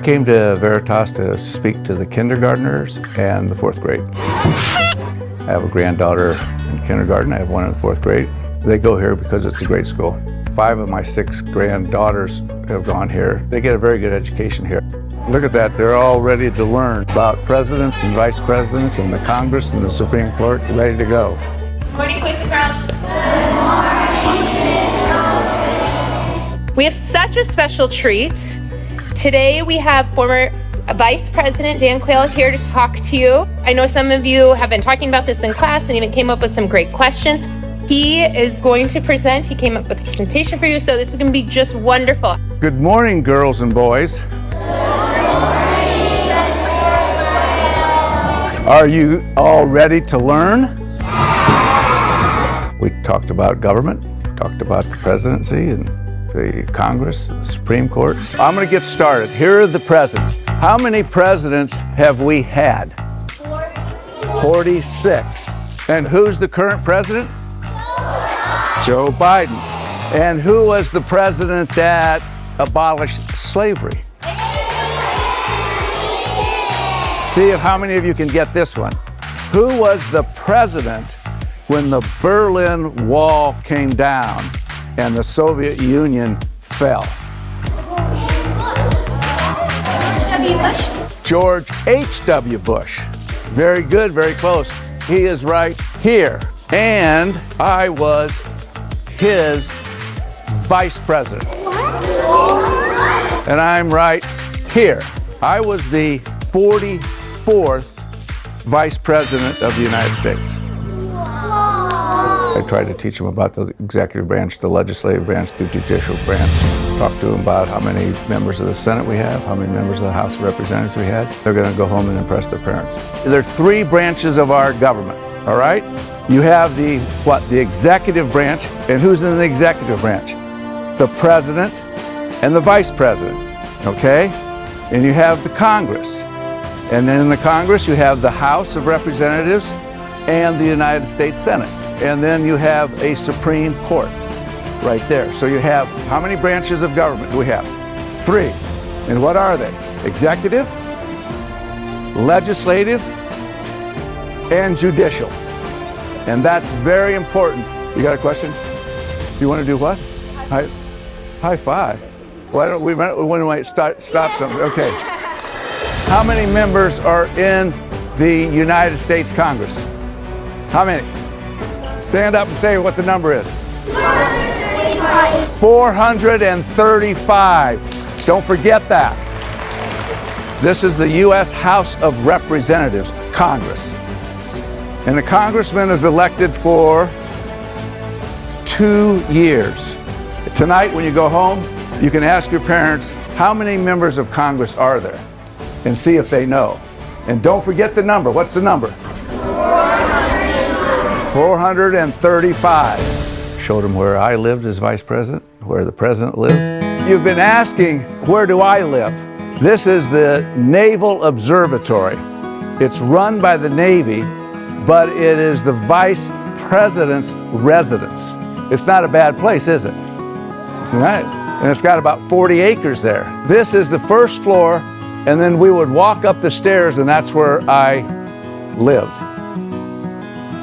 came to Veritas to speak to the kindergartners and the fourth grade. I have a granddaughter in kindergarten. I have one in the fourth grade. They go here because it's a great school. 5 of my 6 granddaughters have gone here. They get a very good education here. Look at that, they're all ready to learn about presidents and vice presidents and the Congress and the Supreme Court, ready to go. Good morning, boys and girls. We have such a special treat. Today we have former Vice President Dan Quayle here to talk to you. I know some of you have been talking about this in class and even came up with some great questions. He is going to present. He came up with a presentation for you, so this is going to be just wonderful. Good morning, girls and boys. Are you all ready to learn? We talked about government, talked about the presidency and the Congress, the Supreme Court. I'm going to get started. Here are the presidents. How many presidents have we had? 46. And who's the current president? Joe Biden. And who was the president that abolished slavery? See if how many of you can get this one. Who was the president when the Berlin Wall came down and the Soviet Union fell? George H.W. Bush. Very good, very close. He is right here. And I was his vice president. And I'm right here. I was the 44th vice president of the United States. I tried to teach them about the executive branch, the legislative branch, the judicial branch. Talk to them about how many members of the Senate we have, how many members of the House of Representatives we had. They're going to go home and impress their parents. There are 3 branches of our government, all right? You have the executive branch, and who's in the executive branch? The president and the vice president, okay? And you have the Congress. And then in the Congress, you have the House of Representatives and the United States Senate. And then you have a Supreme Court right there. So you have, how many branches of government do we have? 3. And what are they? Executive, legislative, and judicial. And that's very important. You got a question? You want to do what? High five. Why don't we might stop something? Okay. How many members are in the United States Congress? How many? Stand up and say what the number is. 435. Don't forget that. This is the U.S. House of Representatives, Congress. And the congressman is elected for 2 years. Tonight, when you go home, you can ask your parents, how many members of Congress are there? And see if they know. And don't forget the number. What's the number? 435. Showed them where I lived as vice president, where the president lived. You've been asking, where do I live? This is the Naval Observatory. It's run by the Navy, but it is the vice president's residence. It's not a bad place, is it? Right. And it's got about 40 acres there. This is the first floor, and then we would walk up the stairs, and that's where I lived.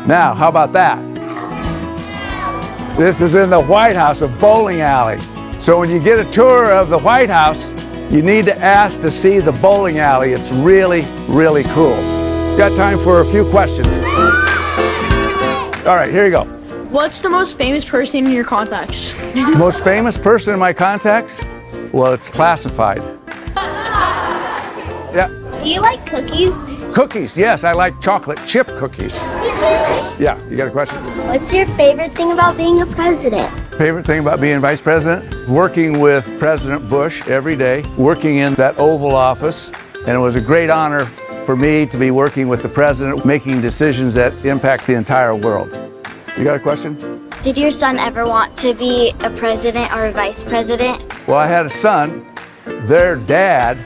Now, how about that? This is in the White House, a bowling alley. So when you get a tour of the White House, you need to ask to see the bowling alley. It's really, really cool. Got time for a few questions. All right, here you go. What's the most famous person in your contacts? Most famous person in my contacts? Well, it's classified. Yeah. Do you like cookies? Cookies, yes, I like chocolate chip cookies. Yeah, you got a question? What's your favorite thing about being a president? Favorite thing about being vice president? Working with President Bush every day, working in that Oval Office, and it was a great honor for me to be working with the president, making decisions that impact the entire world. You got a question? Did your son ever want to be a president or a vice president? Well, I had a son. Their dad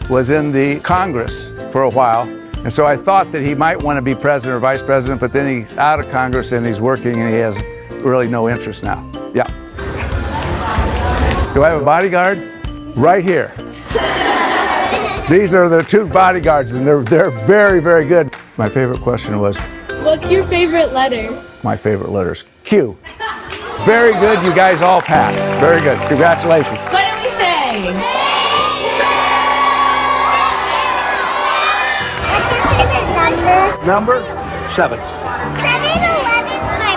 was in the Congress for a while, and so I thought that he might want to be president or vice president, but then he's out of Congress and he's working and he has really no interest now. Yeah. Do I have a bodyguard? Right here. These are the two bodyguards, and they're very, very good. My favorite question was, What's your favorite letter? my favorite letters, Q. Very good, you guys all passed. Very good, congratulations. What did we say? What's your favorite number? Number 7. 7-Eleven's my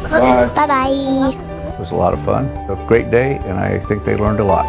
birthday. Bye. Bye-bye. It was a lot of fun, a great day, and I think they learned a lot.